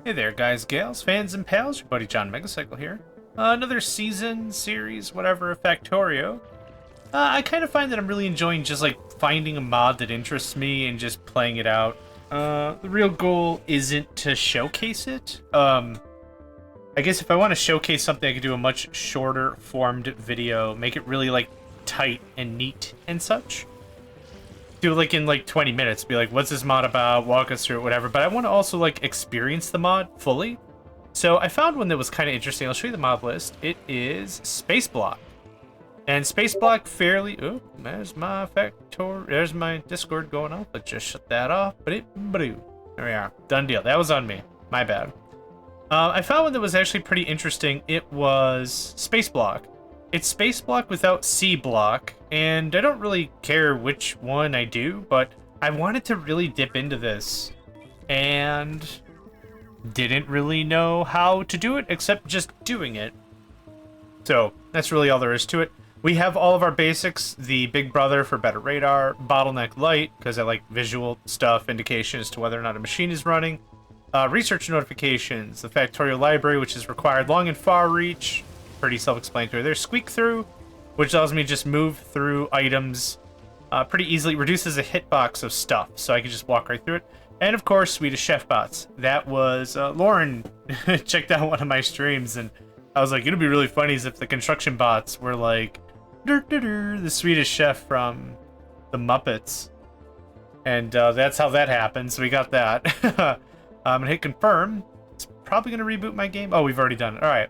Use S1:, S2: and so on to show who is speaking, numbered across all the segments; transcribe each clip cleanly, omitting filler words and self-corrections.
S1: Hey there, guys, gals, fans, and pals. Your buddy JohnMegacycle here. Another season, series, whatever, of Factorio. I kind of find that I'm really enjoying just like finding a mod that interests me and just playing it out. The real goal isn't to showcase it. I guess if I want to showcase something, I could do a much shorter formed video, make it really like tight and neat and such. Do like in like 20 minutes, be like, what's this mod about? Walk us through it, whatever. But I want to also like experience the mod fully. So I found one that was kind of interesting. I'll show you the mod list. It is Spaceblock. And Spaceblock fairly... Oh, there's my There's my Discord going off. Let's just shut that off. There we are. Done deal. That was on me. My bad. I found one that was actually pretty interesting. It was Spaceblock. It's Spaceblock without C-Block, and I don't really care which one I do, but I wanted to really dip into this, and didn't really know how to do it, except just doing it. So, that's really all there is to it. We have all of our basics, the Big Brother for better radar, Bottleneck Light, because I like visual stuff, indication as to whether or not a machine is running, research notifications, the Factorio library, which is required long and far reach, pretty self-explanatory. There's Squeak Through, which allows me to just move through items pretty easily, reduces a hitbox of stuff, so I can just walk right through it. And of course, Swedish Chef Bots. That was, Lauren checked out one of my streams, and I was like, it'd be really funny as if the construction bots were like, the Swedish Chef from the Muppets. And that's how that happened, so we got that. I'm gonna hit confirm. It's probably gonna reboot my game. Oh, we've already done it. All right.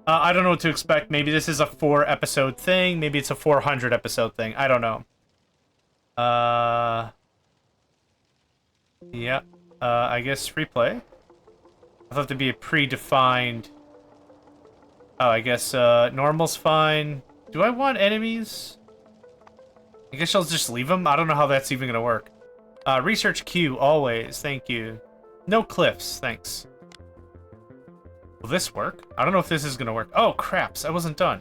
S1: I don't know what to expect. Maybe this is a 4-episode thing. Maybe it's a 400-episode thing. I don't know. Yeah. I guess free play. I thought there'd be a predefined... Oh, I guess normal's fine. Do I want enemies? I guess I'll just leave them. I don't know how that's even gonna work. Research queue, always. Thank you. No cliffs, thanks. Will this work? I don't know if this is gonna work. Oh, craps, I wasn't done.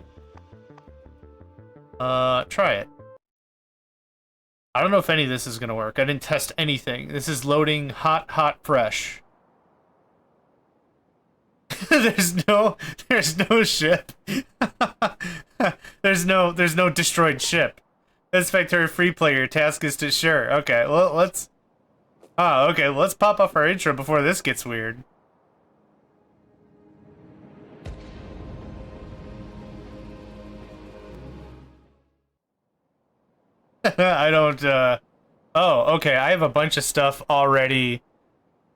S1: Try it. I don't know if any of this is gonna work. I didn't test anything. This is loading hot, fresh. there's no ship. there's no destroyed ship. That's Factorio free player. Your task is to sure. Okay, well, let's... Oh, okay, well, let's pop off our intro before this gets weird. I don't, Oh, okay, I have a bunch of stuff already.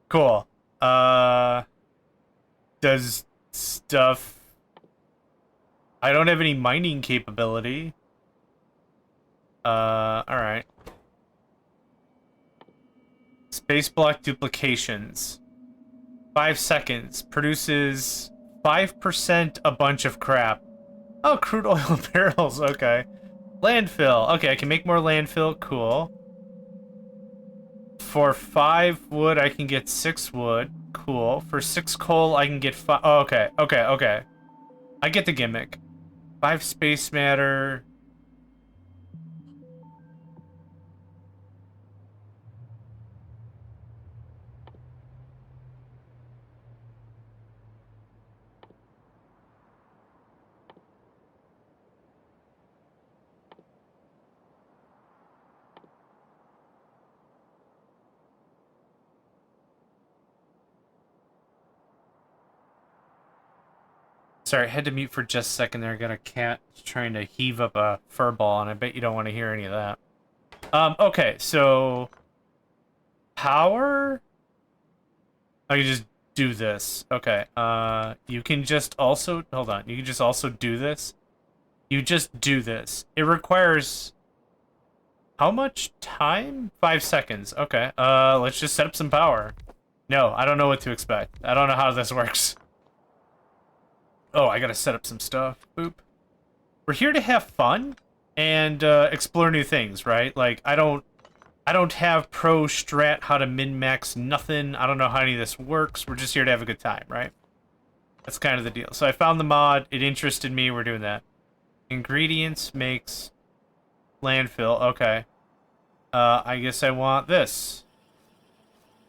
S1: Cool. Does stuff... I don't have any mining capability. Alright. Spaceblock duplications. 5 seconds. Produces 5% a bunch of crap. Oh, crude oil barrels, okay. Landfill. Okay, I can make more landfill. Cool. For 5 wood, I can get 6 wood. Cool. For 6 coal, I can get 5... Oh, okay. Okay. I get the gimmick. 5 space matter. Sorry, I had to mute for just a second there. I got a cat trying to heave up a fur ball, and I bet you don't want to hear any of that. Okay, so... Power? I can just do this. Okay, you can just also... Hold on, you can just also do this. You just do this. It requires... How much time? 5 seconds. Okay, let's just set up some power. No, I don't know what to expect. I don't know how this works. Oh, I gotta set up some stuff. Boop. We're here to have fun and explore new things, right? Like, I don't have pro strat how to min-max nothing. I don't know how any of this works. We're just here to have a good time, right? That's kind of the deal. So I found the mod. It interested me. We're doing that. Ingredients makes landfill. Okay. I guess I want this.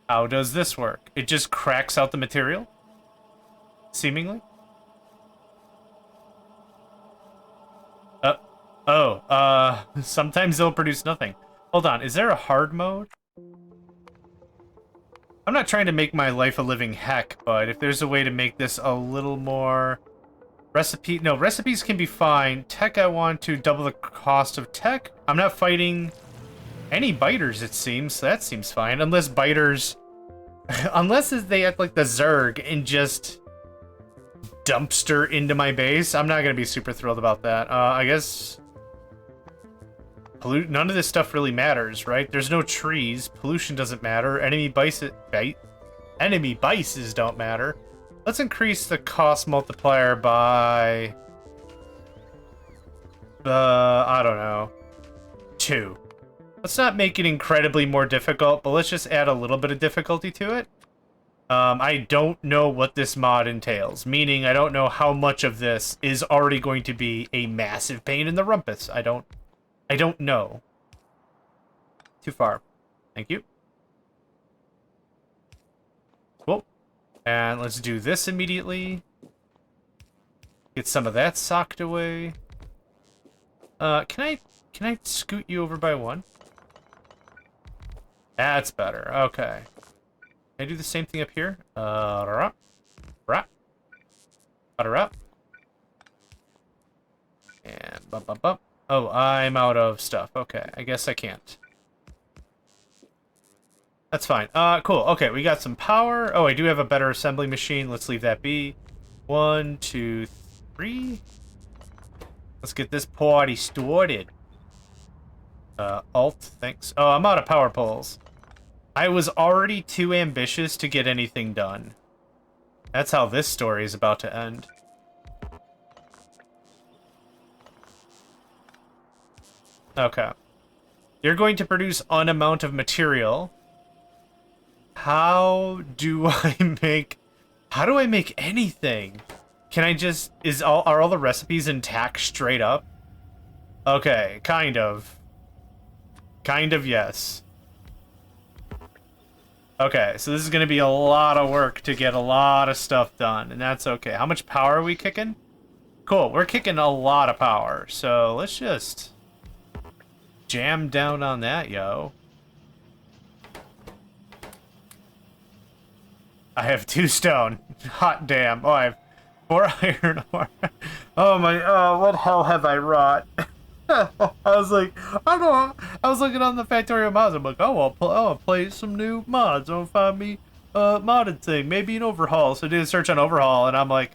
S1: How does this work? It just cracks out the material? Seemingly? Sometimes they'll produce nothing. Hold on, is there a hard mode? I'm not trying to make my life a living heck, but if there's a way to make this a little more... No, recipes can be fine. Tech, I want to double the cost of tech. I'm not fighting any biters, it seems, so that seems fine. Unless biters... Unless they act like the Zerg and just dumpster into my base, I'm not going to be super thrilled about that. I guess... None of this stuff really matters, right? There's no trees. Pollution doesn't matter. Enemy bices don't matter. Let's increase the cost multiplier by... I don't know. 2. Let's not make it incredibly more difficult, but let's just add a little bit of difficulty to it. I don't know what this mod entails, meaning I don't know how much of this is already going to be a massive pain in the rumpus. I don't know. Too far. Thank you. Cool. And let's do this immediately. Get some of that socked away. Can I scoot you over by 1? That's better. Okay. Can I do the same thing up here? And bump. Oh, I'm out of stuff. Okay, I guess I can't. That's fine. Cool. Okay, we got some power. Oh, I do have a better assembly machine. Let's leave that be. 1, 2, 3. Let's get this party started. Alt, thanks. Oh, I'm out of power poles. I was already too ambitious to get anything done. That's how this story is about to end. Okay. You're going to produce an amount of material. How do I make anything? Can I just... Are all the recipes intact straight up? Okay, kind of. Kind of, yes. Okay, so this is going to be a lot of work to get a lot of stuff done, and that's okay. How much power are we kicking? Cool, we're kicking a lot of power, so let's just jam down on that, yo. I have 2 stone. Hot damn. Oh, I have 4 iron ore. Oh my, what hell have I wrought? I was like, I don't know. I was looking on the Factorio mods. I'm like, oh, I'll play some new mods. I'll find me a modded thing. Maybe an overhaul. So I did a search on overhaul, and I'm like,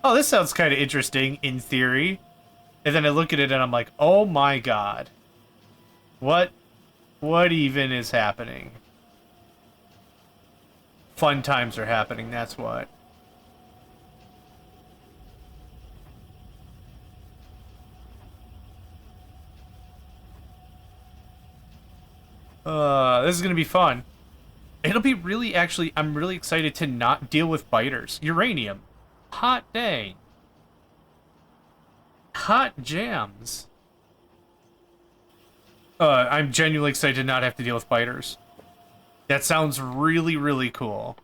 S1: oh, this sounds kind of interesting in theory. And then I look at it, and I'm like, oh my god. What even is happening? Fun times are happening, that's what. This is gonna be fun. It'll be really, actually, I'm really excited to not deal with biters. Uranium. Hot dang. Hot jams. I'm genuinely excited to not have to deal with biters. That sounds really, really cool.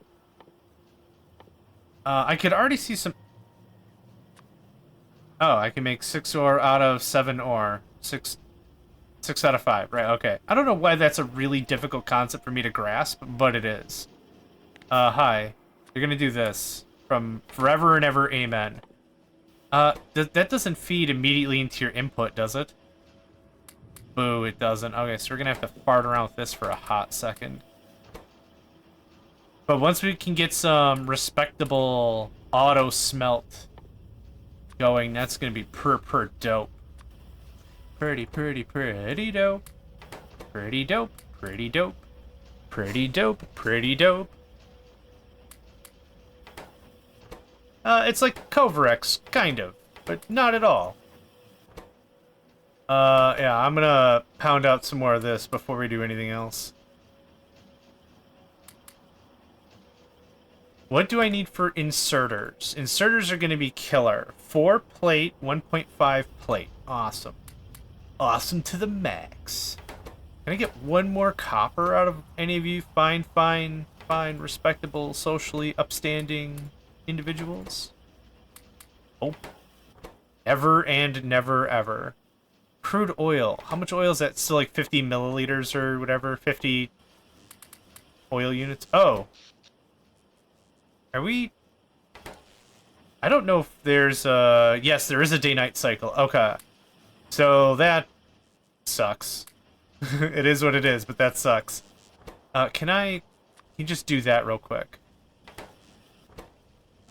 S1: I could already see some... Oh, I can make 6 ore out of 7 ore. 6 out of 5. Right, okay. I don't know why that's a really difficult concept for me to grasp, but it is. Hi. You're gonna do this. From forever and ever, amen. That doesn't feed immediately into your input, does it? Boo, it doesn't. Okay, so we're gonna have to fart around with this for a hot second. But once we can get some respectable auto smelt going, that's gonna be per dope. Pretty dope. Pretty dope. Pretty dope. Pretty dope. Pretty dope. It's like Kovarex, kind of, but not at all. Yeah, I'm gonna pound out some more of this before we do anything else. What do I need for inserters? Inserters are gonna be killer. 4 plate, 1.5 plate. Awesome. Awesome to the max. Can I get 1 more copper out of any of you fine fine, respectable, socially upstanding individuals. Oh. Ever and never ever. Crude oil. How much oil is that? Still like 50 milliliters or whatever? 50 oil units? Oh. Are we... I don't know if there's a... Yes, there is a day-night cycle. Okay. So that sucks. It is what it is, but that sucks. Can you just do that real quick?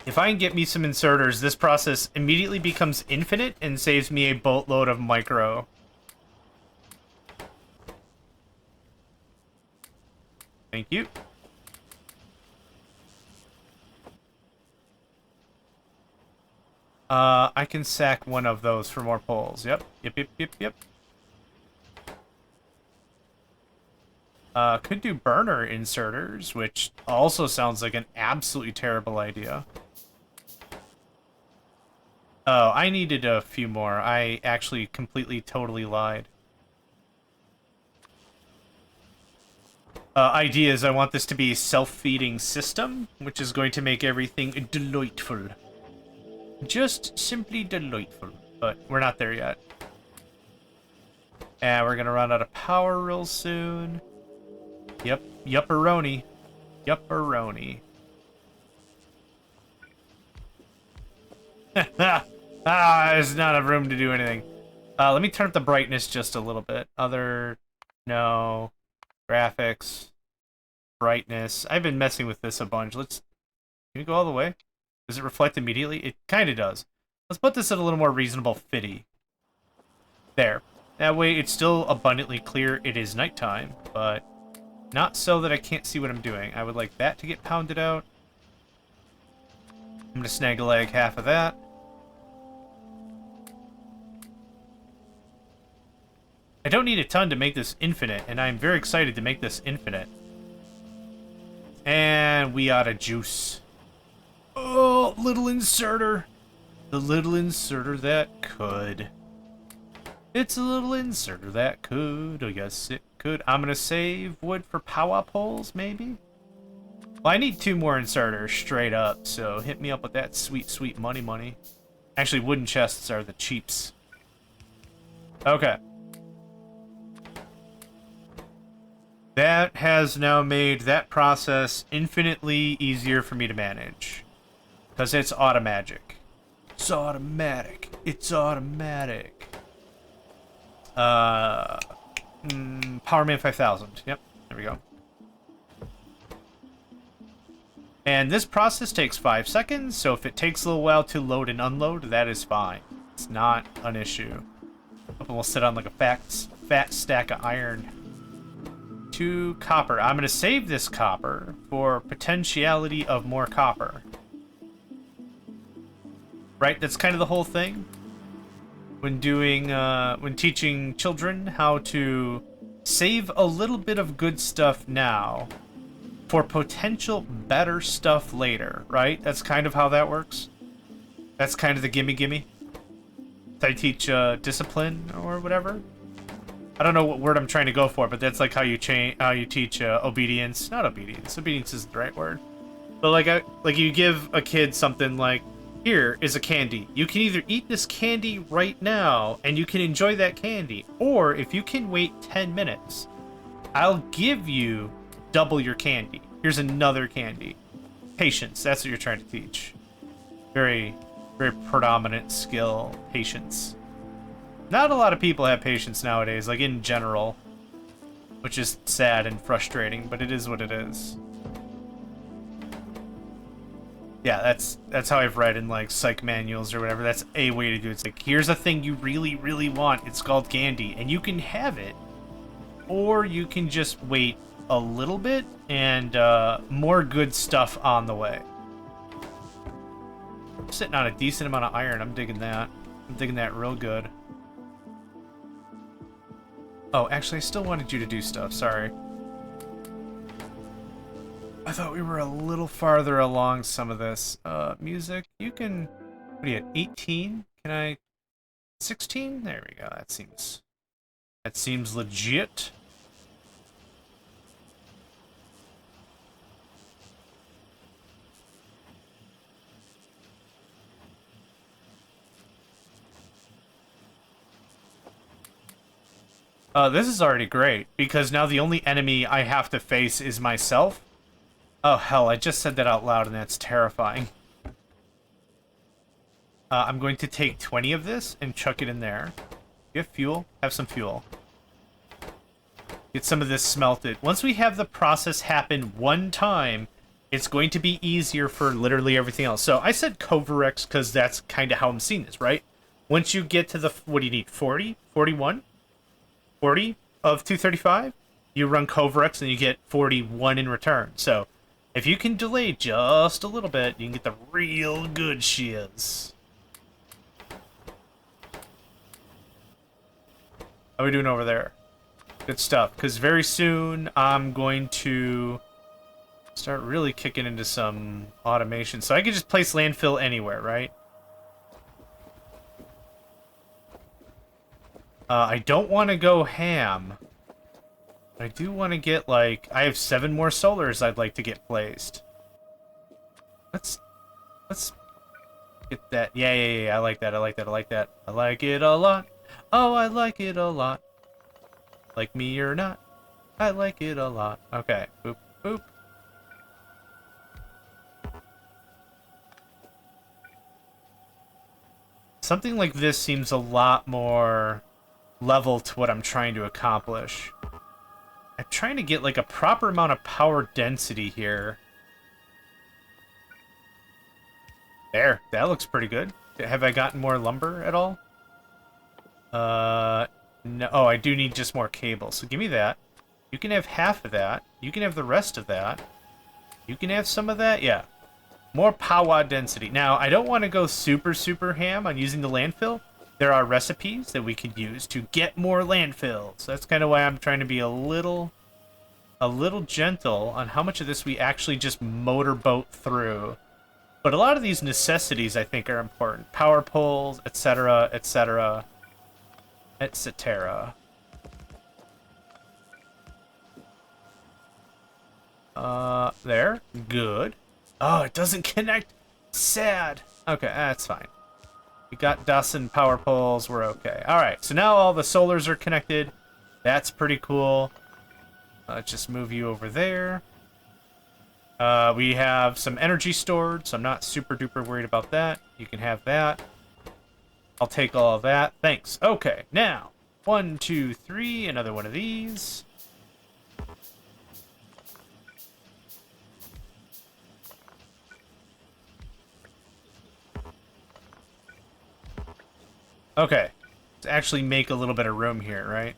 S1: If I can get me some inserters, this process immediately becomes infinite and saves me a boatload of micro. Thank you. I can sack one of those for more poles. Yep. Yep. Could do burner inserters, which also sounds like an absolutely terrible idea. Oh, I needed a few more. I actually completely, totally lied. Idea is I want this to be a self-feeding system, which is going to make everything delightful. Just simply delightful. But we're not there yet. And we're gonna run out of power real soon. Yep, yupperoni. Yupperoni. There's not enough room to do anything. Let me turn up the brightness just a little bit. No. Graphics. Brightness. I've been messing with this a bunch. Can you go all the way? Does it reflect immediately? It kind of does. Let's put this at a little more reasonable fitty. There. That way it's still abundantly clear it is nighttime, but not so that I can't see what I'm doing. I would like that to get pounded out. I'm gonna snag a leg half of that. I don't need a ton to make this infinite, and I'm very excited to make this infinite. And we ought to juice. Oh, little inserter. The little inserter that could. It's a little inserter that could. Oh, yes, it could. I'm going to save wood for power poles, maybe? Well, I need 2 more inserters straight up, so hit me up with that sweet, sweet money. Actually, wooden chests are the cheaps. Okay. That has now made that process infinitely easier for me to manage. Because it's automagic. It's automatic. It's automatic. Powerman 5000. Yep, there we go. And this process takes 5 seconds, so if it takes a little while to load and unload, that is fine. It's not an issue. And we'll sit on like a fat stack of iron. 2 copper. I'm going to save this copper for potentiality of more copper. Right? That's kind of the whole thing. When teaching children how to save a little bit of good stuff now for potential better stuff later, right? That's kind of how that works. That's kind of the gimme. I teach discipline or whatever. I don't know what word I'm trying to go for, but that's like how you teach obedience. Not obedience. Obedience isn't the right word. But like you give a kid something like, here is a candy. You can either eat this candy right now, and you can enjoy that candy, or if you can wait 10 minutes, I'll give you double your candy. Here's another candy. Patience. That's what you're trying to teach. Very, very predominant skill. Patience. Not a lot of people have patience nowadays, like in general, which is sad and frustrating, but it is what it is. Yeah, that's how I've read in like psych manuals or whatever. That's a way to do it. It's like, here's a thing you really, really want. It's called candy, and you can have it, or you can just wait a little bit and more good stuff on the way. I'm sitting on a decent amount of iron. I'm digging that. I'm digging that real good. Oh, actually, I still wanted you to do stuff. Sorry. I thought we were a little farther along some of this. Music, you can... What are you at, 18? Can I... 16? There we go. That seems legit. This is already great, because now the only enemy I have to face is myself. Oh, hell, I just said that out loud, and that's terrifying. I'm going to take 20 of this and chuck it in there. You have fuel? Have some fuel. Get some of this smelted. Once we have the process happen one time, it's going to be easier for literally everything else. So I said Covarex because that's kind of how I'm seeing this, right? Once you get to the, what do you need, 40? 41? 40 of 235? You run Covarex and you get 41 in return. So if you can delay just a little bit, you can get the real good shiz. How are we doing over there? Good stuff, because very soon I'm going to start really kicking into some automation. So I can just place landfill anywhere, right? I don't want to go ham. I do want to get, like... I have 7 more solars I'd like to get placed. Let's get that. Yeah. I like that. I like it a lot. Oh, I like it a lot. Like me or not, I like it a lot. Okay, boop, boop. Something like this seems a lot more level to what I'm trying to accomplish. I'm trying to get like a proper amount of power density here. There, that looks pretty good. Have I gotten more lumber at all? No. Oh, I do need just more cable. So give me that. You can have half of that. You can have the rest of that. You can have some of that. Yeah. More power density. Now, I don't want to go super ham on using the landfill. There are recipes that we could use to get more landfill. So that's kind of why I'm trying to be a little gentle on how much of this we actually just motorboat through. But a lot of these necessities, I think, are important. Power poles, etc., etc., etc. There. Good. Oh, it doesn't connect. Sad. Okay, that's fine. We got dozen power poles. We're okay. All right, so now all the solars are connected. That's pretty cool. Let's just move you over there. We have some energy stored, so I'm not super duper worried about that. You can have that. I'll take all of that. Thanks. Okay, now, 1, 2, 3, another one of these. Okay, let's actually make a little bit of room here, right?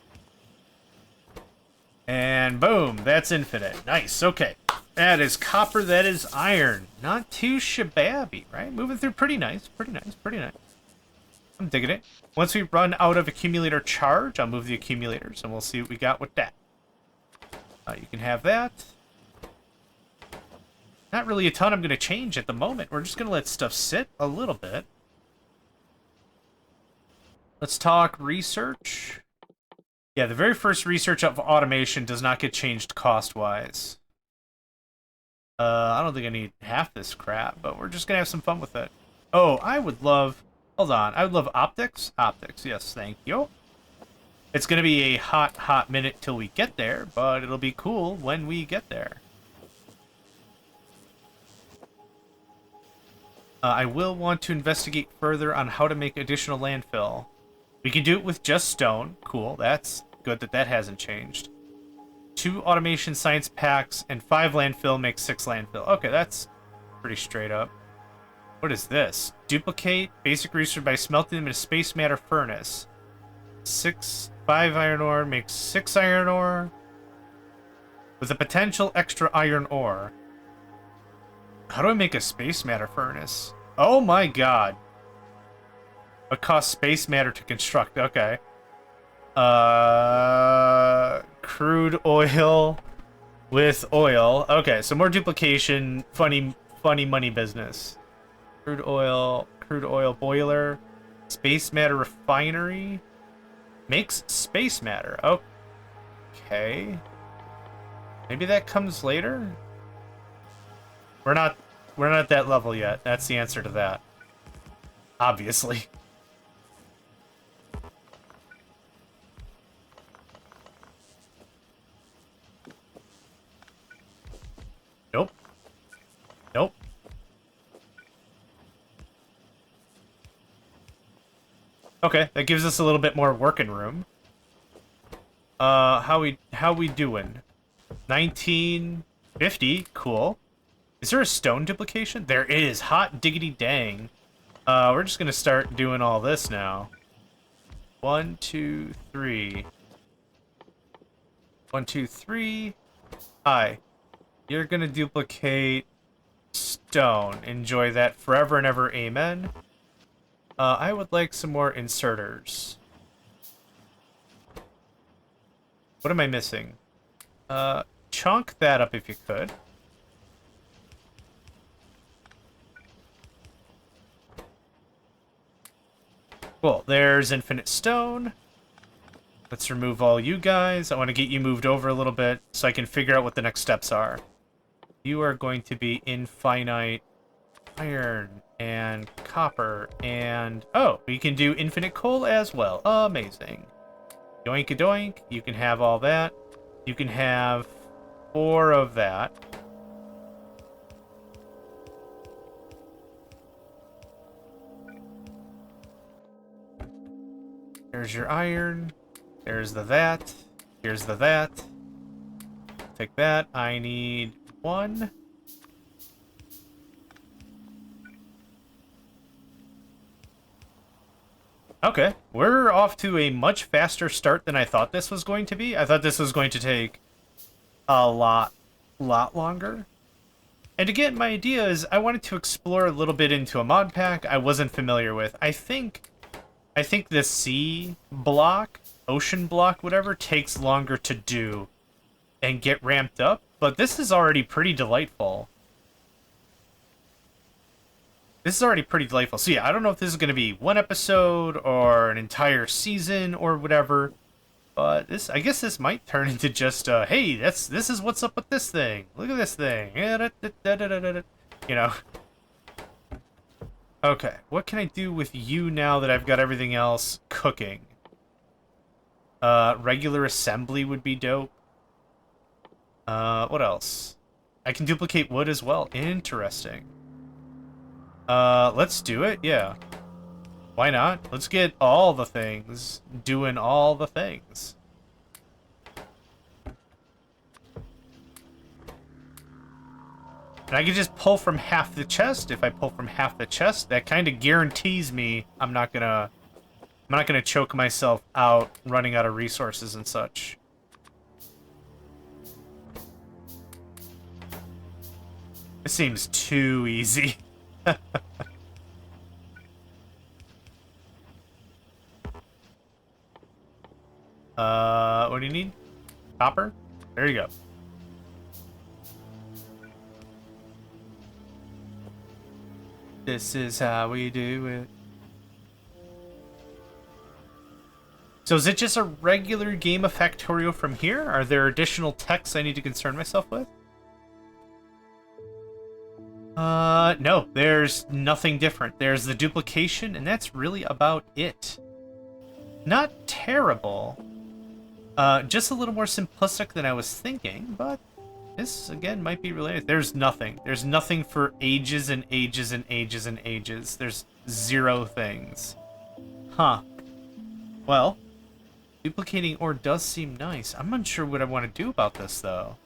S1: And boom, that's infinite. Nice, okay. That is copper, that is iron. Not too shababby, right? Moving through pretty nice, pretty nice, pretty nice. I'm digging it. Once we run out of accumulator charge, I'll move the accumulators, and we'll see what we got with that. You can have that. Not really a ton I'm going to change at the moment. We're just going to let stuff sit a little bit. Let's talk research. Yeah, the very first research of automation does not get changed cost-wise. I don't think I need half this crap, but we're just going to have some fun with it. Oh, I would love... Hold on. I would love optics. Optics, yes, thank you. It's going to be a hot minute till we get there, but it'll be cool when we get there. I will want to investigate further on how to make additional landfill. We can do it with just stone. Cool, that's good that that hasn't changed. 2 automation science packs and 5 landfill makes 6 landfill. Okay, that's pretty straight up. What is this? Duplicate basic research by smelting them in a space matter furnace. 5 iron ore makes 6 iron ore. With a potential extra iron ore. How do I make a space matter furnace? Oh my god. It costs space matter to construct. Okay. Crude oil with oil. Okay, so more duplication. Funny money business. Crude oil boiler. Space matter refinery. Makes space matter. Okay. Maybe that comes later? We're not at that level yet. That's the answer to that. Obviously. Nope. Nope. Okay, that gives us a little bit more working room. How we doing? 1950, cool. Is there a stone duplication? There is. Hot diggity dang. We're just gonna start doing all this now. 1, 2, 3. 1, 2, 3. Hi. You're gonna duplicate stone. Enjoy that forever and ever, amen. I would like some more inserters. What am I missing? Chunk that up if you could. Cool, there's infinite stone. Let's remove all you guys. I want to get you moved over a little bit so I can figure out what the next steps are. You are going to be infinite iron and copper and... Oh, we can do infinite coal as well. Amazing. Yoink-a-doink. You can have all that. You can have 4 of that. There's your iron. There's the that. Here's the that. Take that. I need 1. Okay, we're off to a much faster start than I thought this was going to be. I thought this was going to take a lot longer. And again, my idea is I wanted to explore a little bit into a mod pack I wasn't familiar with. I think the sea block, ocean block, whatever, takes longer to do and get ramped up, but this is already pretty delightful. This is already pretty delightful. So yeah, I don't know if this is going to be 1 episode or an entire season or whatever, but this, I guess this might turn into just, hey, this is what's up with this thing. Look at this thing. You know. Okay, what can I do with you now that I've got everything else cooking? Regular assembly would be dope. What else? I can duplicate wood as well. Interesting. Let's do it, yeah. Why not? Let's get all the things, doing all the things. And I can just pull from half the chest. If I pull from half the chest, that kind of guarantees me I'm not gonna choke myself out running out of resources and such. It seems too easy. What do you need? Copper? There you go. This is how we do it. So is it just a regular game of Factorio from here? Are there additional texts I need to concern myself with? No, there's nothing different. There's the duplication, and that's really about it. Not terrible. Just a little more simplistic than I was thinking, but this, again, might be related. There's nothing. There's nothing for ages and ages and ages and ages. There's 0 things. Huh. Well, duplicating ore does seem nice. I'm unsure what I want to do about this, though.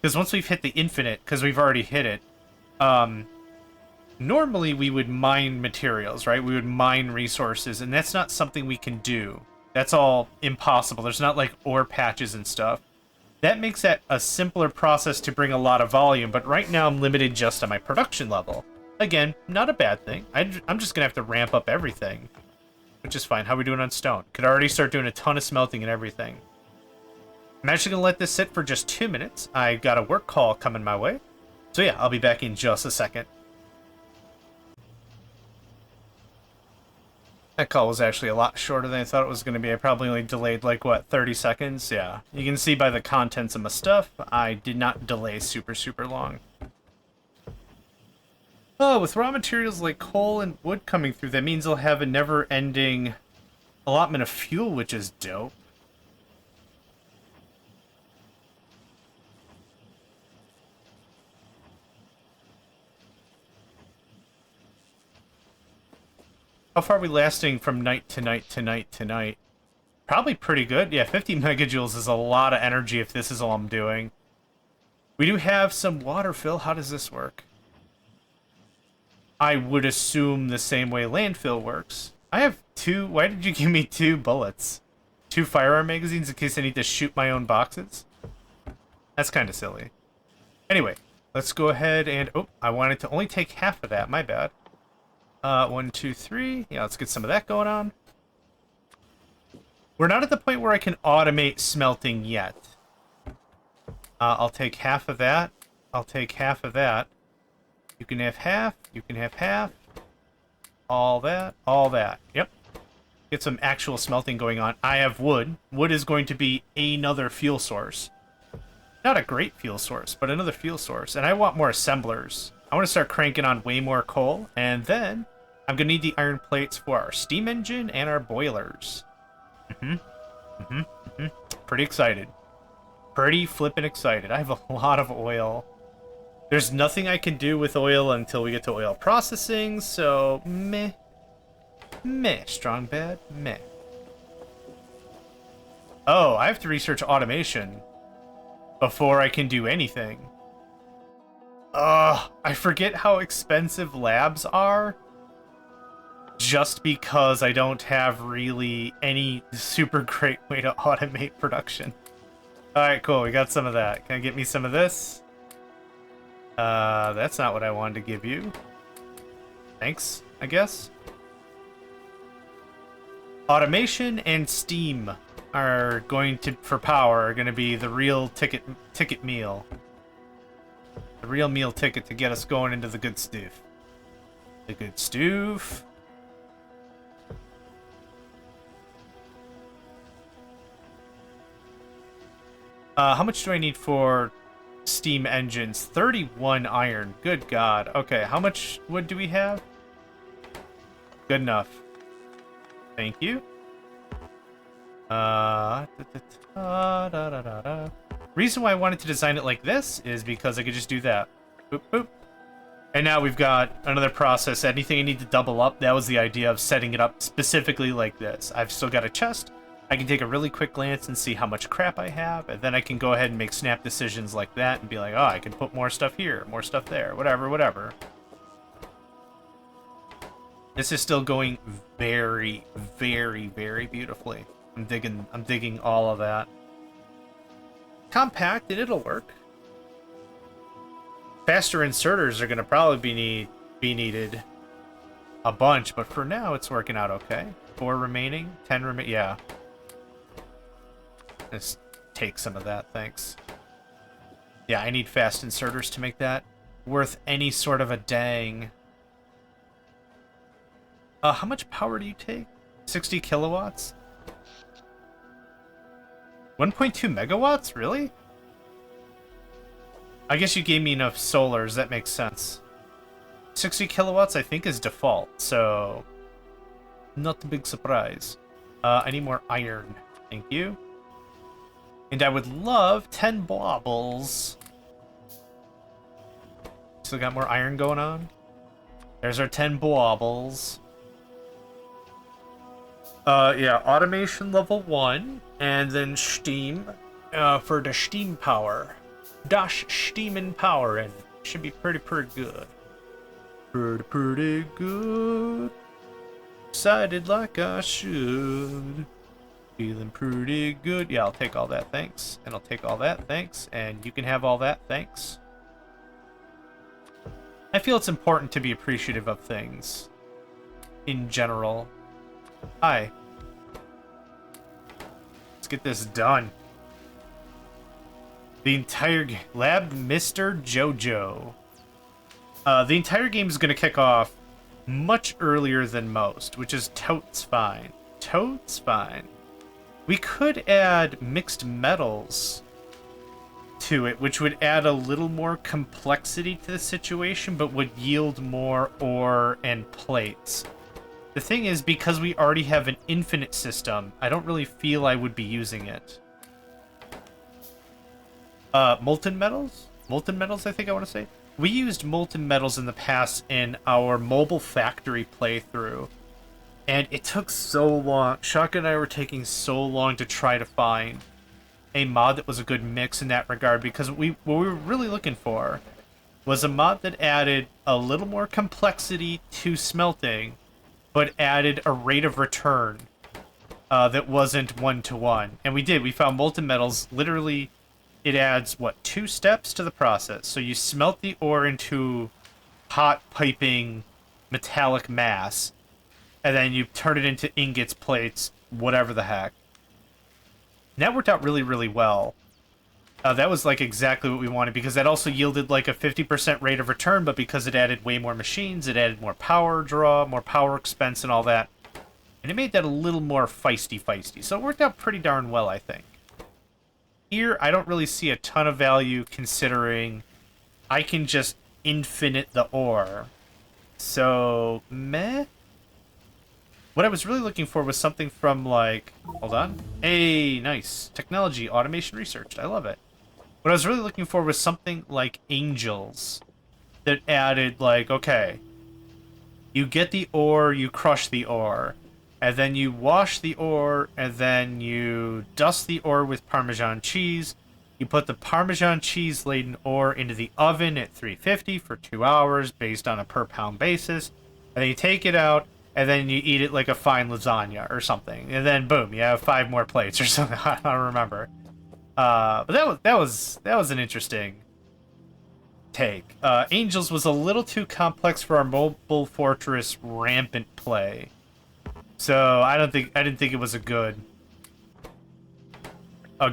S1: Because once we've hit the infinite, because we've already hit it, normally we would mine materials, right? We would mine resources, and that's not something we can do. That's all impossible. There's not like ore patches and stuff. That makes that a simpler process to bring a lot of volume, but right now I'm limited just on my production level. Again, not a bad thing. I'm just gonna have to ramp up everything, which is fine. How are we doing on stone? Could already start doing a ton of smelting and everything. I'm actually gonna let this sit for just 2 minutes. I got a work call coming my way. So yeah, I'll be back in just a second. That call was actually a lot shorter than I thought it was going to be. I probably only delayed, like, what, 30 seconds? Yeah. You can see by the contents of my stuff, I did not delay super long. Oh, with raw materials like coal and wood coming through, that means I'll have a never-ending allotment of fuel, which is dope. How far are we lasting from night to night to night to night? Probably pretty good. Yeah, 50 megajoules is a lot of energy if this is all I'm doing. We do have some water fill. How does this work? I would assume the same way landfill works. I have 2... Why did you give me 2 bullets? 2 firearm magazines in case I need to shoot my own boxes? That's kind of silly. Anyway, let's go ahead and... Oh, I wanted to only take half of that. My bad. 1, 2, 3. Yeah, let's get some of that going on. We're not at the point where I can automate smelting yet. I'll take half of that. I'll take half of that. You can have half. You can have half. All that. All that. Yep. Get some actual smelting going on. I have wood. Wood is going to be another fuel source. Not a great fuel source, but another fuel source. And I want more assemblers. I want to start cranking on way more coal. And then I'm going to need the iron plates for our steam engine and our boilers. Pretty excited. Pretty flippin' excited. I have a lot of oil. There's nothing I can do with oil until we get to oil processing, so meh. Meh, strong bad, meh. Oh, I have to research automation before I can do anything. I forget how expensive labs are just because I don't have really any super great way to automate production. Alright, cool, we got some of that. Can I get me some of this? That's not what I wanted to give you. Thanks, I guess. Automation and steam are going to, for power, are going to be the real ticket meal. The real meal ticket to get us going into the good stuff. The good stuff. How much do I need for steam engines? 31 iron. Good God. Okay, how much wood do we have? Good enough. Thank you. Reason why I wanted to design it like this is because I could just do that. Boop, boop. And now we've got another process. Anything I need to double up, that was the idea of setting it up specifically like this. I've still got a chest. I can take a really quick glance and see how much crap I have, and then I can go ahead and make snap decisions like that and be like, oh, I can put more stuff here, more stuff there, whatever, whatever. This is still going very, very, very beautifully. I'm digging all of that. Compact, and it'll work. Faster inserters are going to probably be needed a bunch, but for now it's working out okay. 4 remaining, 10 remain. Yeah. Let's take some of that, thanks. Yeah, I need fast inserters to make that worth any sort of a dang. How much power do you take? 60 kilowatts? 1.2 megawatts? Really? I guess you gave me enough solars, that makes sense. 60 kilowatts I think is default, so not a big surprise. I need more iron. Thank you. And I would love 10 baubles. Still got more iron going on. There's our 10 baubles. Yeah, automation level 1, and then steam, for the steam power. Dash steam and power, and should be pretty good. Pretty good. Excited like I should. Feeling pretty good. Yeah, I'll take all that, thanks. And I'll take all that, thanks. And you can have all that, thanks. I feel it's important to be appreciative of things. In general. Hi. Let's get this done. The entire game. Lab Mr. Jojo. The entire game is going to kick off much earlier than most, which is totes fine. Totes fine. We could add mixed metals to it, which would add a little more complexity to the situation, but would yield more ore and plates. The thing is, because we already have an infinite system, I don't really feel I would be using it. Molten metals? Molten metals, I think I want to say. We used molten metals in the past in our mobile factory playthrough. And it took so long. Shaka and I were taking so long to try to find a mod that was a good mix in that regard, because what we were really looking for was a mod that added a little more complexity to smelting, but added a rate of return that wasn't one-to-one. And we did. We found molten metals. Literally, it adds, what, 2 steps to the process. So you smelt the ore into hot piping metallic mass, and then you turn it into ingots, plates, whatever the heck. And that worked out really, really well. That was like exactly what we wanted, because that also yielded like a 50% rate of return, but because it added way more machines, it added more power draw, more power expense, and all that. And it made that a little more feisty. So it worked out pretty darn well, I think. Here, I don't really see a ton of value, considering I can just infinite the ore. So, meh? What I was really looking for was something from, like... Hold on. Hey, nice. Technology, automation, research. I love it. What I was really looking for was something like Angels that added, like, okay, you get the ore, you crush the ore, and then you wash the ore, and then you dust the ore with Parmesan cheese. You put the Parmesan cheese-laden ore into the oven at 350 for 2 hours based on a per-pound basis, and then you take it out, and then you eat it like a fine lasagna or something, and then boom, you have 5 more plates or something. I don't remember. But that was an interesting take. Angels was a little too complex for our mobile fortress rampant play, so I didn't think it was a good. I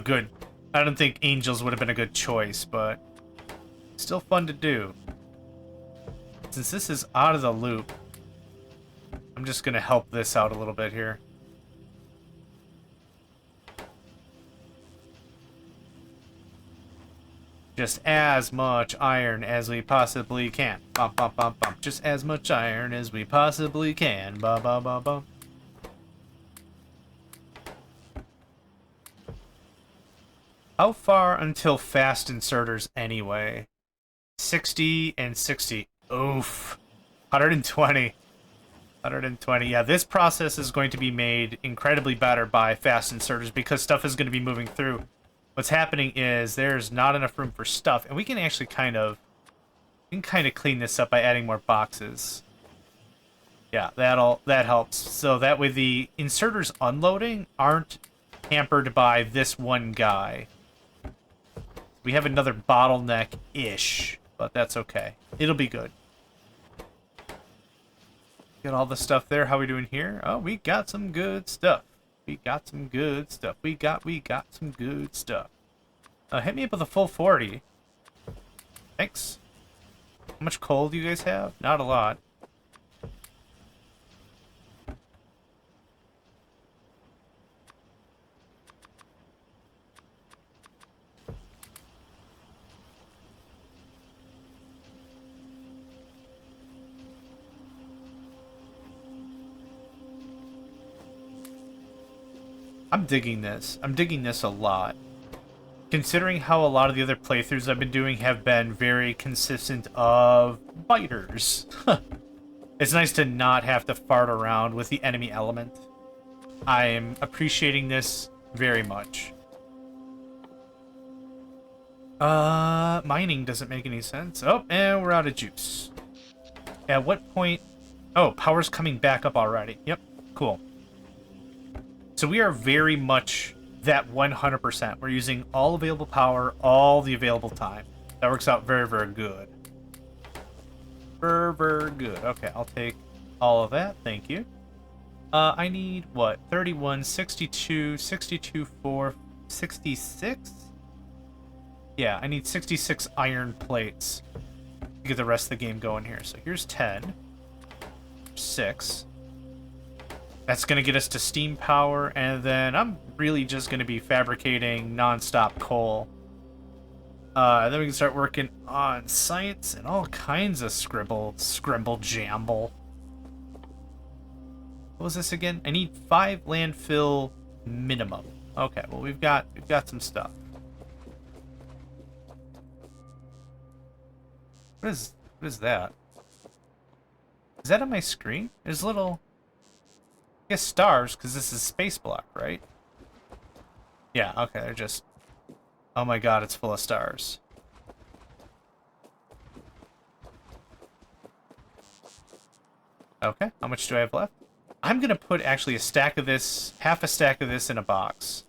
S1: don't think Angels would have been a good choice, but still fun to do. Since this is out of the loop, I'm just gonna help this out a little bit here. Just as much iron as we possibly can. Bump, bump, bump, bump. Just as much iron as we possibly can. Bum, bum, bum, bum. How far until fast inserters anyway? 60 and 60. Oof. 120. 120. Yeah, this process is going to be made incredibly better by fast inserters, because stuff is going to be moving through. What's happening is there's not enough room for stuff, and we can actually kind of clean this up by adding more boxes. Yeah, that helps. So that way the inserters unloading aren't hampered by this one guy. We have another bottleneck-ish, but that's okay. It'll be good. Got all the stuff there. How we doing here? Oh, we got some good stuff. We got some good stuff. We got some good stuff. Hit me up with a full 40. Thanks. How much coal do you guys have? Not a lot. I'm digging this. I'm digging this a lot. Considering how a lot of the other playthroughs I've been doing have been very consistent of biters. It's nice to not have to fart around with the enemy element. I am appreciating this very much. Mining doesn't make any sense. Oh, and we're out of juice. At what point... Oh, power's coming back up already. Yep, cool. So we are very much that 100%. We're using all available power, all the available time. That works out very, very good. Very, very good. Okay, I'll take all of that. Thank you. I need, what, 31, 62, 62, 4, 66? Yeah, I need 66 iron plates to get the rest of the game going here. So here's 10. 6. That's going to get us to steam power, and then I'm really just going to be fabricating non-stop coal. Then we can start working on science and all kinds of scrimble jamble. What was this again? I need 5 landfill minimum. Okay, well we've got some stuff. What is that? Is that on my screen? There's little... guess stars, because this is Spaceblock, right? Yeah, okay, they're just... Oh my god, it's full of stars. Okay, how much do I have left? I'm gonna put actually a stack of this, half a stack of this in a box.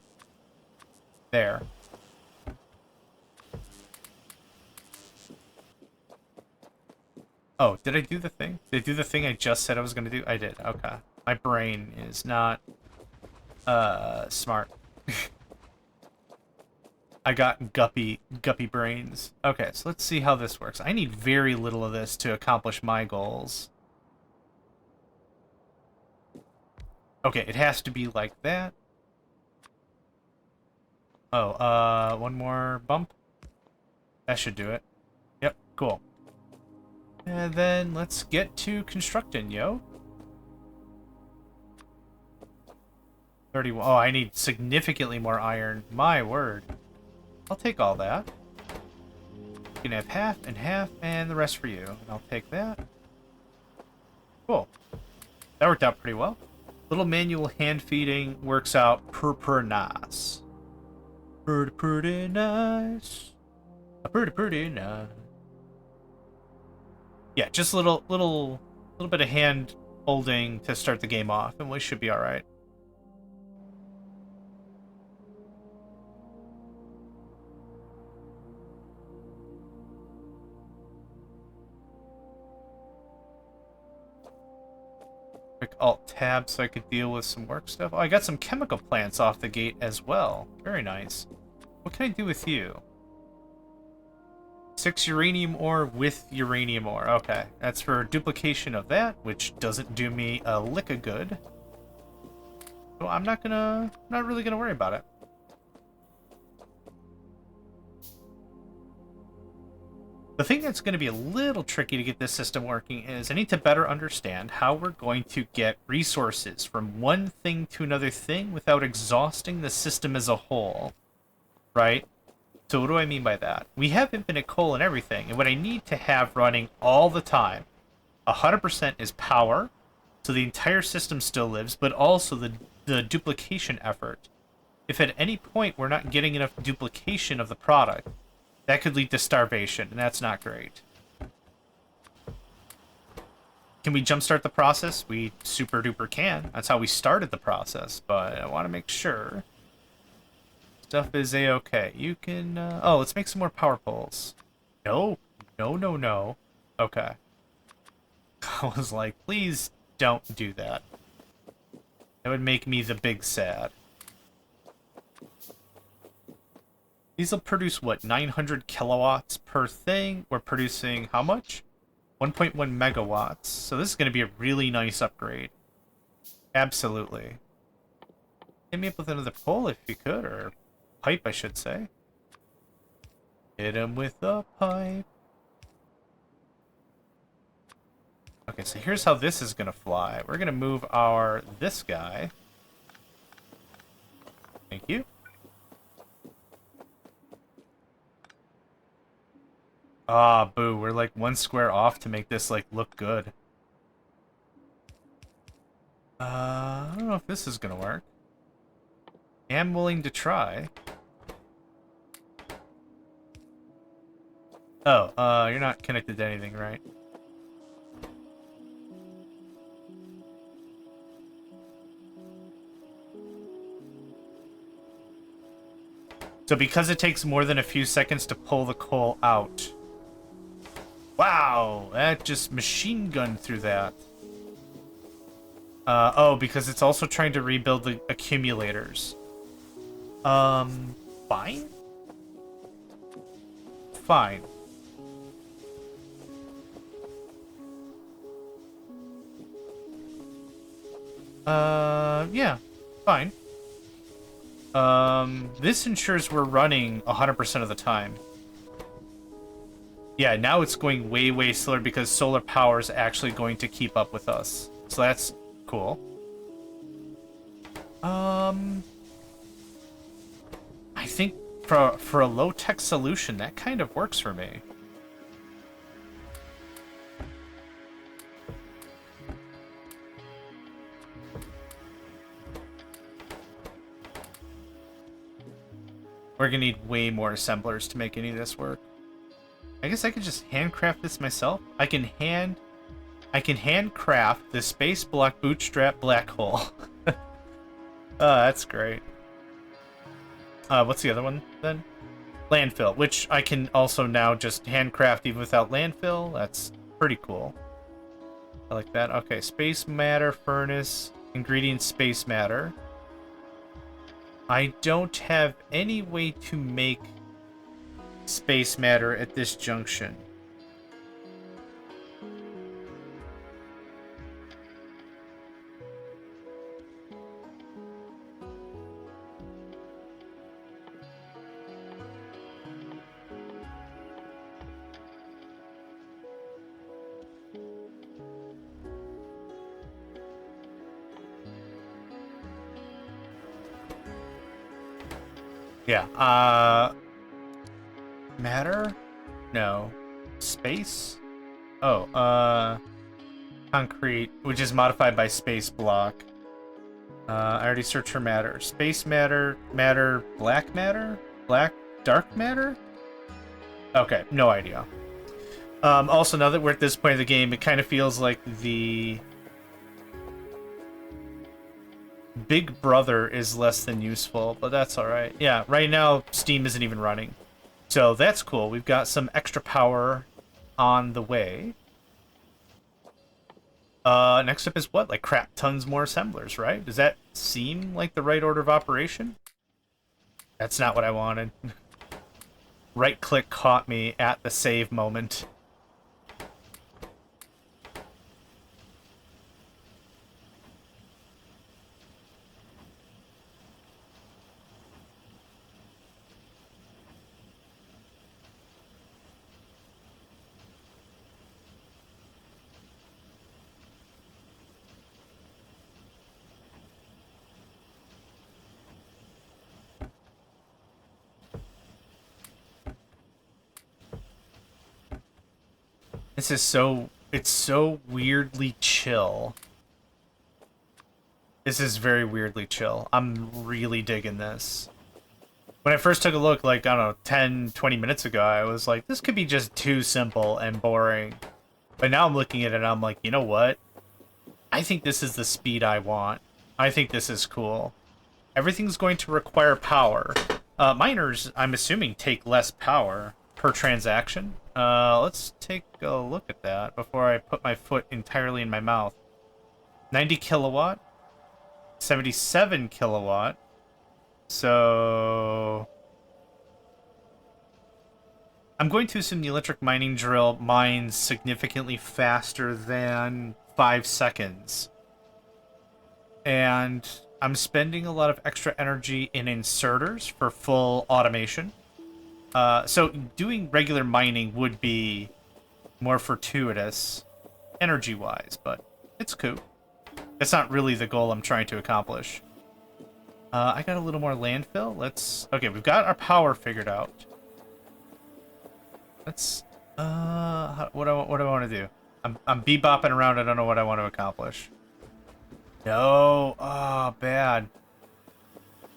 S1: There. Oh, did I do the thing? Did I do the thing I just said I was gonna do? I did, okay. My brain is not, smart. I got guppy brains. Okay, so let's see how this works. I need very little of this to accomplish my goals. Okay, it has to be like that. Oh, one more bump. That should do it. Yep, cool. And then let's get to constructing, yo. 31. Oh, I need significantly more iron. My word. I'll take all that. You can have half, and the rest for you. And I'll take that. Cool. That worked out pretty well. Little manual hand feeding works out pretty nice. Pretty nice. Pretty nice. Yeah, just a little bit of hand holding to start the game off, and we should be all right. Quick Alt-Tab so I could deal with some work stuff. Oh, I got some chemical plants off the gate as well. Very nice. What can I do with you? 6 uranium ore with uranium ore. Okay, that's for duplication of that, which doesn't do me a lick of good. So I'm not really gonna worry about it. The thing that's going to be a little tricky to get this system working is I need to better understand how we're going to get resources from one thing to another thing without exhausting the system as a whole, right? So what do I mean by that? We have infinite coal and everything, and what I need to have running all the time, 100% is power, so the entire system still lives, but also the duplication effort. If at any point we're not getting enough duplication of the product, that could lead to starvation, and that's not great. Can we jumpstart the process? We super duper can. That's how we started the process, but I want to make sure stuff is a-okay. You can, oh, let's make some more power poles. No. Okay. I was like, please don't do that. That would make me the big sad. These will produce, what, 900 kilowatts per thing? We're producing how much? 1.1 megawatts. So this is going to be a really nice upgrade. Absolutely. Hit me up with another pole if you could, or pipe, I should say. Hit him with a pipe. Okay, so here's how this is going to fly. We're going to move this guy. Thank you. Ah, boo, we're like one square off to make this, like, look good. I don't know if this is gonna work. Am willing to try. Oh, you're not connected to anything, right? So because it takes more than a few seconds to pull the coal out. Wow, that just machine gunned through that. Oh, because it's also trying to rebuild the accumulators. Fine? Fine. Yeah, fine. This ensures we're running 100% of the time. Yeah, now it's going way, way slower because solar power is actually going to keep up with us. So that's cool. I think for a low-tech solution, that kind of works for me. We're gonna need way more assemblers to make any of this work. I guess I could just handcraft this myself. I can handcraft the Spaceblock bootstrap black hole. Oh, that's great. What's the other one then? Landfill, which I can also now just handcraft even without landfill. That's pretty cool. I like that. Okay, space matter, furnace, ingredient space matter. I don't have any way to make space matter at this junction. Yeah, matter? No. Space? Oh, concrete, which is modified by Spaceblock. I already searched for matter. Space matter, matter, black matter? Black, dark matter? Okay, no idea. Also, now that we're at this point of the game, it kind of feels like the Big Brother is less than useful, but that's alright. Yeah, right now, Steam isn't even running. So that's cool. We've got some extra power on the way. Next up is what? Like crap tons more assemblers, right? Does that seem like the right order of operation? That's not what I wanted. Right-click caught me at the save moment. This is so... It's so weirdly chill. This is very weirdly chill. I'm really digging this. When I first took a look, like, I don't know, 10, 20 minutes ago, I was like, this could be just too simple and boring. But now I'm looking at it and I'm like, you know what? I think this is the speed I want. I think this is cool. Everything's going to require power. Miners, I'm assuming, take less power per transaction. Let's take a look at that before I put my foot entirely in my mouth. 90 kilowatt. 77 kilowatt. So... I'm going to assume the electric mining drill mines significantly faster than 5 seconds. And I'm spending a lot of extra energy in inserters for full automation. So doing regular mining would be more fortuitous energy-wise, but it's cool. That's not really the goal I'm trying to accomplish. I got a little more landfill. Let's... Okay, we've got our power figured out. Let's... what do I want to do? I'm bebopping around. I don't know what I want to accomplish. No. Oh, bad.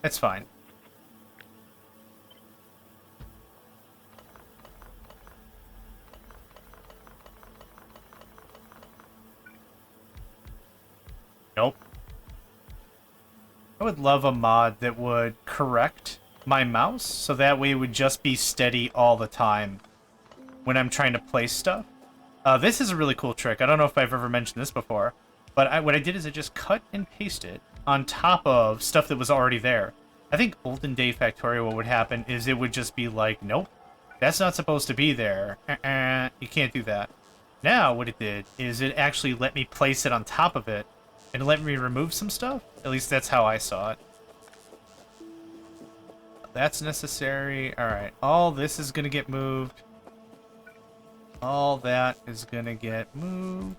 S1: It's fine. Nope. I would love a mod that would correct my mouse, so that way it would just be steady all the time when I'm trying to place stuff. This is a really cool trick. I don't know if I've ever mentioned this before, but what I did is I just cut and pasted on top of stuff that was already there. I think olden day Factorio, what would happen is it would just be like, nope, that's not supposed to be there. You can't do that. Now what it did is it actually let me place it on top of it and let me remove some stuff. At least that's how I saw it. That's necessary. Alright, all this is going to get moved. All that is going to get moved.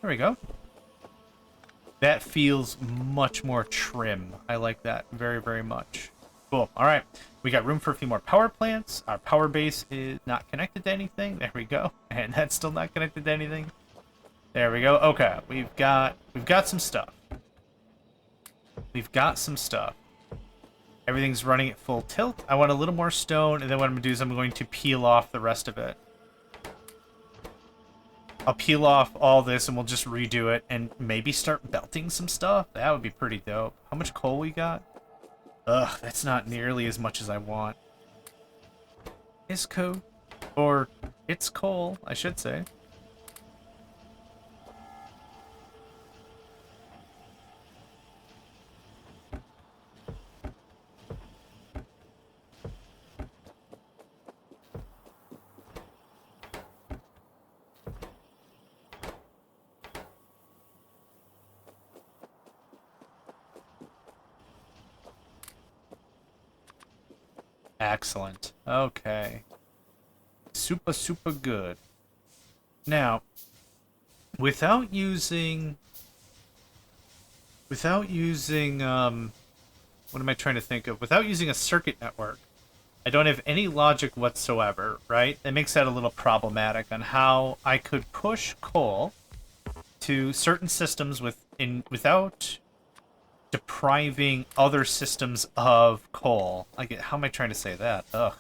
S1: There we go. That feels much more trim. I like that very, very much. Cool. All right. We got room for a few more power plants. Our power base is not connected to anything. There we go. And that's still not connected to anything. There we go. Okay. We've got some stuff. We've got some stuff. Everything's running at full tilt. I want a little more stone, and then what I'm going to do is I'm going to peel off the rest of it. I'll peel off all this, and we'll just redo it, and maybe start belting some stuff. That would be pretty dope. How much coal we got? Ugh, that's not nearly as much as I want. It's coal. Or, it's coal, I should say. Excellent. Okay. Super, super good. Now, without using, what am I trying to think of? Without using a circuit network, I don't have any logic whatsoever, right? That makes that a little problematic on how I could push coal to certain systems without depriving other systems of coal. How am I trying to say that? Ugh.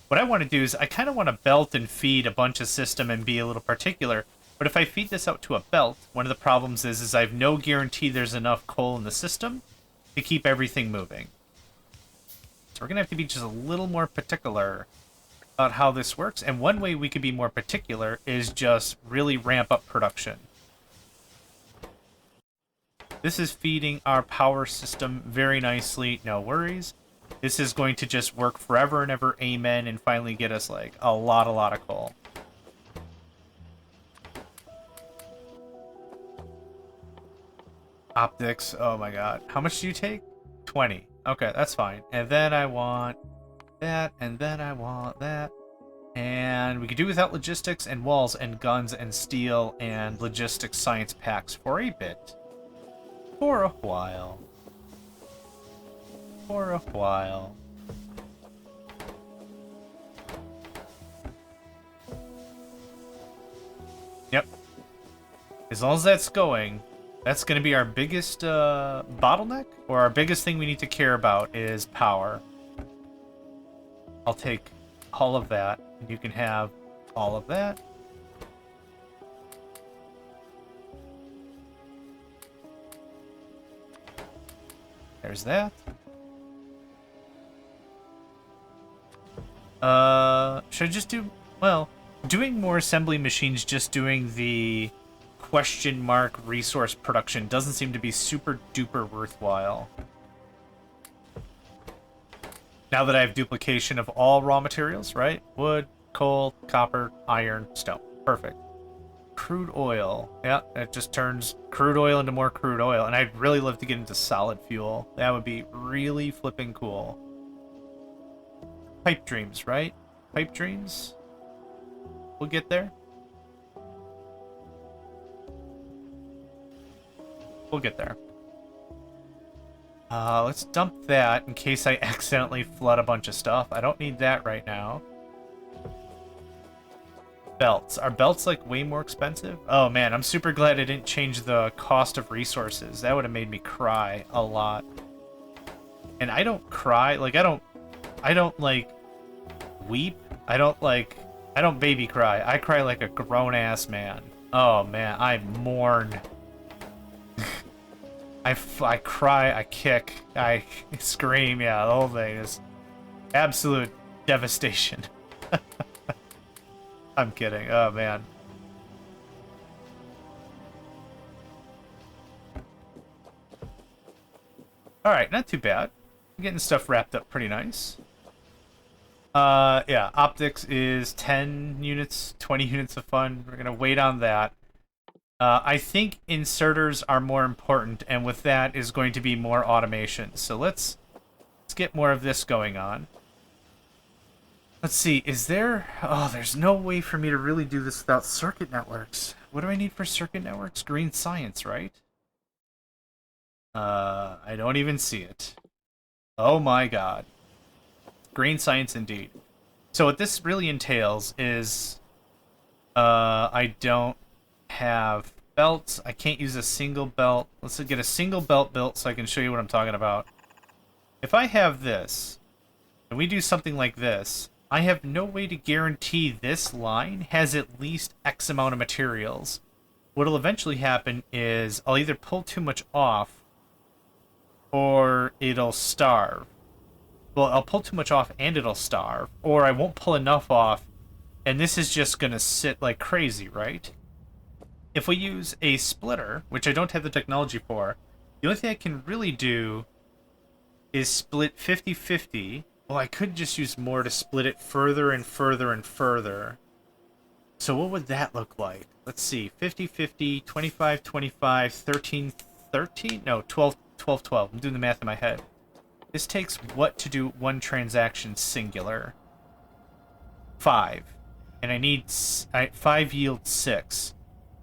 S1: What I want to do is I kind of want to belt and feed a bunch of system and be a little particular. But if I feed this out to a belt, one of the problems is I have no guarantee there's enough coal in the system to keep everything moving. So we're going to have to be just a little more particular about how this works. And one way we could be more particular is just really ramp up production. This is feeding our power system very nicely, no worries. This is going to just work forever and ever, amen, and finally get us, like, a lot of coal. Optics, oh my god. How much do you take? 20. Okay, that's fine. And then I want that, and then I want that. And we could do without logistics and walls and guns and steel and logistics science packs for a bit. For a while. For a while. Yep. As long as that's going, that's going to be our biggest bottleneck, or our biggest thing we need to care about is power. I'll take all of that, and you can have all of that. There's that. Should I just do... Well, doing more assembly machines, just doing the question mark resource production doesn't seem to be super duper worthwhile. Now that I have duplication of all raw materials, right? Wood, coal, copper, iron, stone. Perfect. Crude oil. Yeah, it just turns crude oil into more crude oil. And I'd really love to get into solid fuel. That would be really flipping cool. Pipe dreams, right? Pipe dreams? We'll get there. We'll get there. Let's dump that in case I accidentally flood a bunch of stuff. I don't need that right now. Belts. Are belts, like, way more expensive? Oh, man, I'm super glad I didn't change the cost of resources. That would have made me cry a lot. And I don't cry. Like, I don't, like, weep. I don't baby cry. I cry like a grown-ass man. Oh, man, I mourn. I cry, I kick, I scream, yeah, the whole thing is absolute devastation. I'm kidding, oh man. Alright, not too bad. I'm getting stuff wrapped up pretty nice. Yeah, optics is 10 units, 20 units of fun. We're gonna wait on that. I think inserters are more important, and with that is going to be more automation. So let's get more of this going on. Let's see, is there... Oh, there's no way for me to really do this without circuit networks. What do I need for circuit networks? Green science, right? I don't even see it. Oh my god. Green science indeed. So what this really entails is... I don't have belts. I can't use a single belt. Let's get a single belt built so I can show you what I'm talking about. If I have this, and we do something like this, I have no way to guarantee this line has at least X amount of materials. What'll eventually happen is I'll either pull too much off, or it'll starve. Well, I'll pull too much off and it'll starve, or I won't pull enough off, and this is just gonna sit like crazy, right? If we use a splitter, which I don't have the technology for, the only thing I can really do is split 50-50. Well, I could just use more to split it further and further and further. So what would that look like? Let's see, 50-50, 25-25, 13-13? No, 12-12. I'm doing the math in my head. This takes what to do one transaction singular? 5. And I need... 5 yields 6.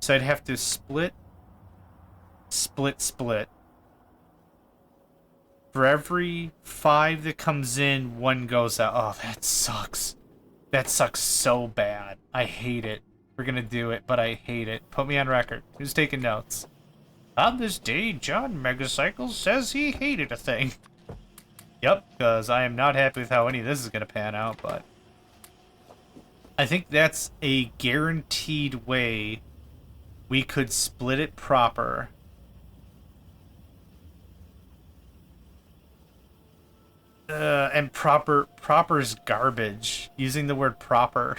S1: So I'd have to split. For every 5 that comes in, 1 goes out. Oh, that sucks. That sucks so bad. I hate it. We're gonna do it, but I hate it. Put me on record. Who's taking notes? On this day, JohnMegacycle says he hated a thing. Yep, because I am not happy with how any of this is gonna pan out, but... I think that's a guaranteed way we could split it proper. And proper's garbage. Using the word proper.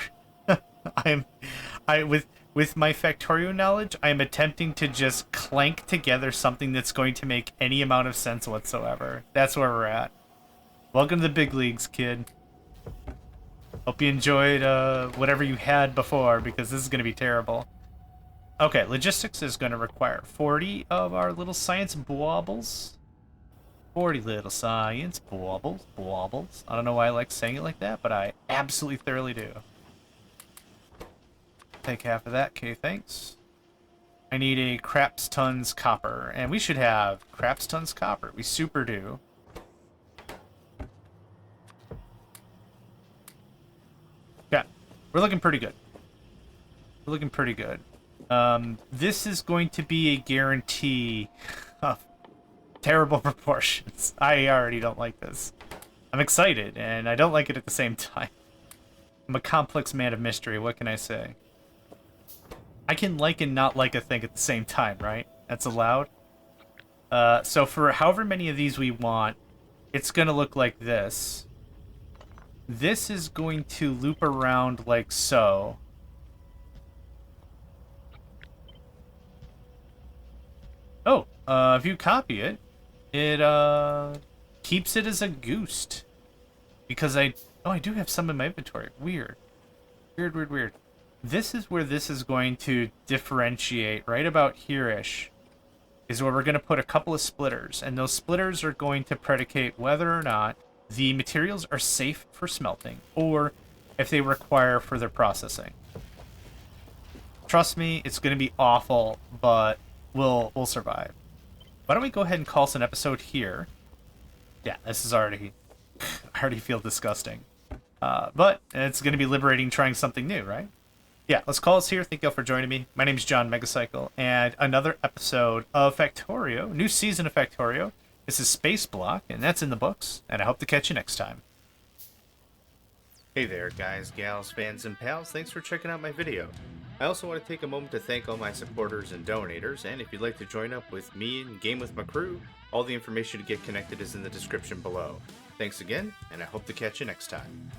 S1: With my Factorio knowledge, I'm attempting to just clank together something that's going to make any amount of sense whatsoever. That's where we're at. Welcome to the big leagues, kid. Hope you enjoyed whatever you had before, because this is going to be terrible. Okay, logistics is going to require 40 of our little science baubles. 40 little science baubles. I don't know why I like saying it like that, but I absolutely thoroughly do. Take half of that, okay, thanks. I need a craps tons copper, and we should have craps tons copper. We super do. Yeah, we're looking pretty good. We're looking pretty good. This is going to be a guarantee of terrible proportions. I already don't like this. I'm excited, and I don't like it at the same time. I'm a complex man of mystery, what can I say? I can like and not like a thing at the same time, right? That's allowed. So for however many of these we want, it's going to look like this. This is going to loop around like so. Oh, if you copy it, it keeps it as a goose. Because I do have some in my inventory. Weird. Weird. This is where this is going to differentiate, right about here-ish, is where we're going to put a couple of splitters, and those splitters are going to predicate whether or not the materials are safe for smelting, or if they require further processing. Trust me, it's going to be awful, but we'll survive. Why don't we go ahead and call this an episode here? Yeah, this is already... I already feel disgusting. But it's going to be liberating trying something new, right? Yeah, let's call this here. Thank you all for joining me. My name is JohnMegacycle, and another episode of Factorio, new season of Factorio. This is Spaceblock, and that's in the books, and I hope to catch you next time. Hey there, guys, gals, fans, and pals. Thanks for checking out my video. I also want to take a moment to thank all my supporters and donators, and if you'd like to join up with me and game with my crew, all the information to get connected is in the description below. Thanks again, and I hope to catch you next time.